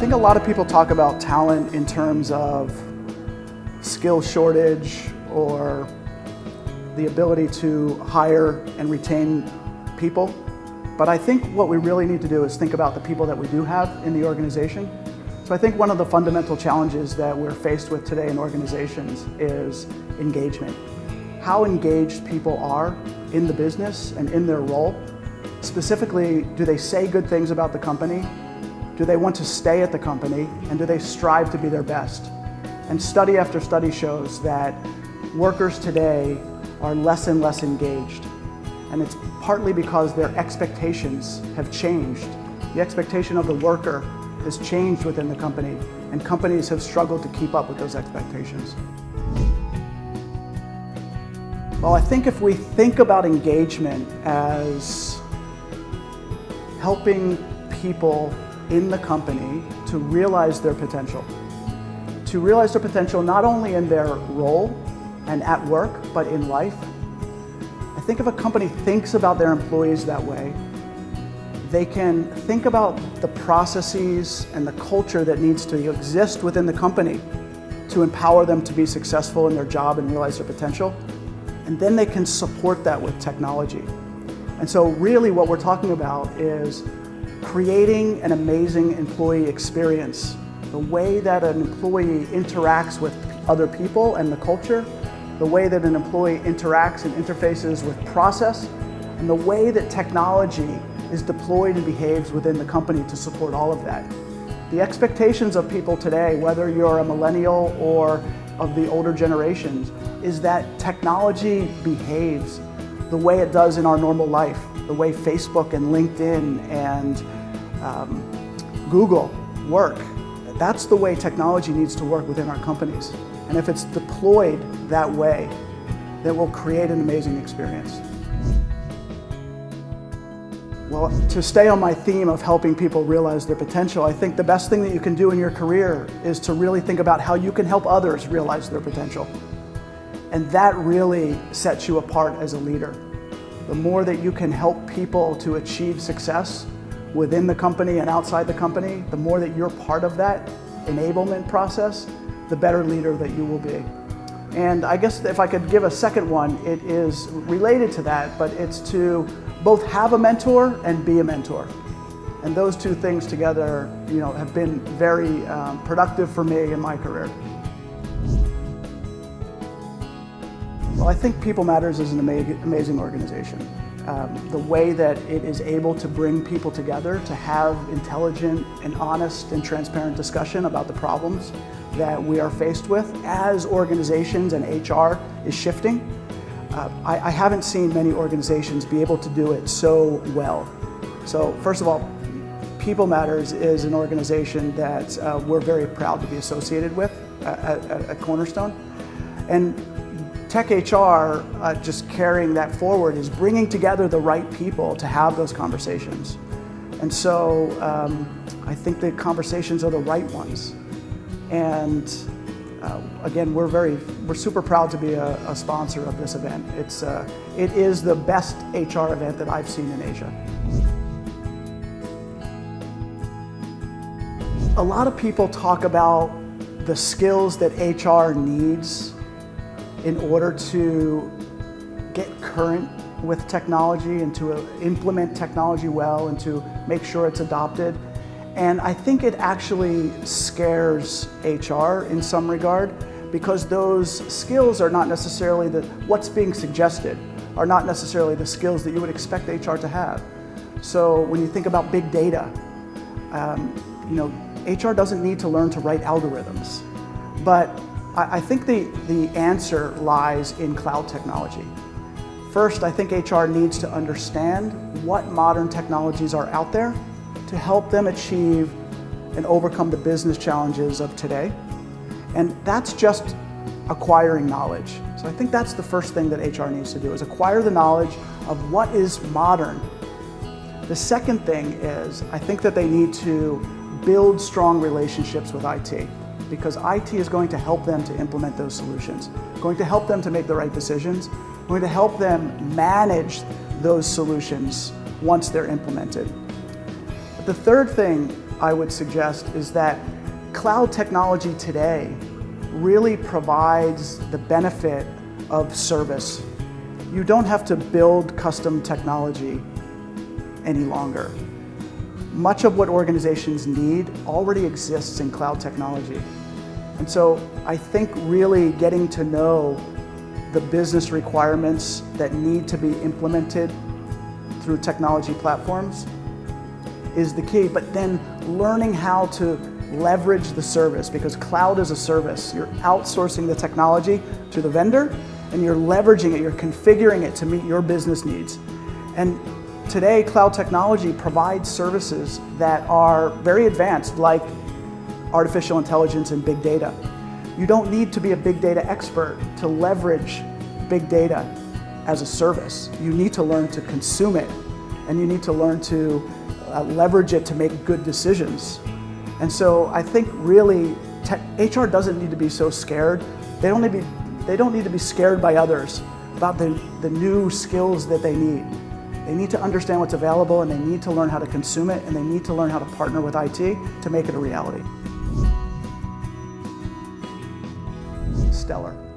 think a lot of people talk about talent in terms of skill shortage or the ability to hire and retain people. But I think what we really need to do is think about the people that we do have in the organization. So I think one of the fundamental challenges that we're faced with today in organizations is engagement. How engaged people are in the business and in their role. Specifically, do they say good things about the company? Do they want to stay at the company? And do they strive to be their best? And study after study shows that workers today are less and less engaged. And it's partly because their expectations have changed. The expectation of the worker has changed within the company, and companies have struggled to keep up with those expectations. Well, I think if we think about engagement as helping people in the company to realize their potential. To realize their potential not only in their role and at work, but in life. I think if a company thinks about their employees that way, they can think about the processes and the culture that needs to exist within the company to empower them to be successful in their job and realize their potential. And then they can support that with technology. And so really what we're talking about is creating an amazing employee experience. The way that an employee interacts with other people and the culture, the way that an employee interacts and interfaces with process, and the way that technology is deployed and behaves within the company to support all of that. The expectations of people today, whether you're a millennial or of the older generations, is that technology behaves the way it does in our normal life, the way Facebook and LinkedIn and Google work. That's the way technology needs to work within our companies. And if it's deployed that way, that will create an amazing experience. Well, to stay on my theme of helping people realize their potential, I think the best thing that you can do in your career is to really think about how you can help others realize their potential. And that really sets you apart as a leader. The more that you can help people to achieve success within the company and outside the company, the more that you're part of that enablement process, the better leader that you will be. And I guess if I could give a second one, it is related to that, but it's to both have a mentor and be a mentor. And those two things together, have been very productive for me in my career. Well, I think People Matters is an amazing organization. The way that it is able to bring people together to have intelligent and honest and transparent discussion about the problems that we are faced with as organizations and HR is shifting. I haven't seen many organizations be able to do it so well. So first of all, People Matters is an organization that we're very proud to be associated with at Cornerstone. And TechHR, just carrying that forward, is bringing together the right people to have those conversations. And so I think the conversations are the right ones. And again, we're super proud to be a sponsor of this event. It is the best HR event that I've seen in Asia. A lot of people talk about the skills that HR needs in order to get current with technology and to implement technology well and to make sure it's adopted. And I think it actually scares HR in some regard, because those skills are not necessarily what's being suggested are not necessarily the skills that you would expect HR to have. So when you think about big data, HR doesn't need to learn to write algorithms. But I think the answer lies in cloud technology. First, I think HR needs to understand what modern technologies are out there to help them achieve and overcome the business challenges of today. And that's just acquiring knowledge. So I think that's the first thing that HR needs to do, is acquire the knowledge of what is modern. The second thing is, I think that they need to build strong relationships with IT, because IT is going to help them to implement those solutions, going to help them to make the right decisions, going to help them manage those solutions once they're implemented. But the third thing I would suggest is that cloud technology today really provides the benefit of service. You don't have to build custom technology any longer. Much of what organizations need already exists in cloud technology. And so I think really getting to know the business requirements that need to be implemented through technology platforms is the key, but then learning how to leverage the service, because cloud is a service. You're outsourcing the technology to the vendor and you're leveraging it, you're configuring it to meet your business needs. And today, cloud technology provides services that are very advanced, like artificial intelligence and big data. You don't need to be a big data expert to leverage big data as a service. You need to learn to consume it, and you need to learn to leverage it to make good decisions. And so I think really HR doesn't need to be so scared. They don't need to be scared by others about the new skills that they need. They need to understand what's available, and they need to learn how to consume it, and they need to learn how to partner with IT to make it a reality. Stellar.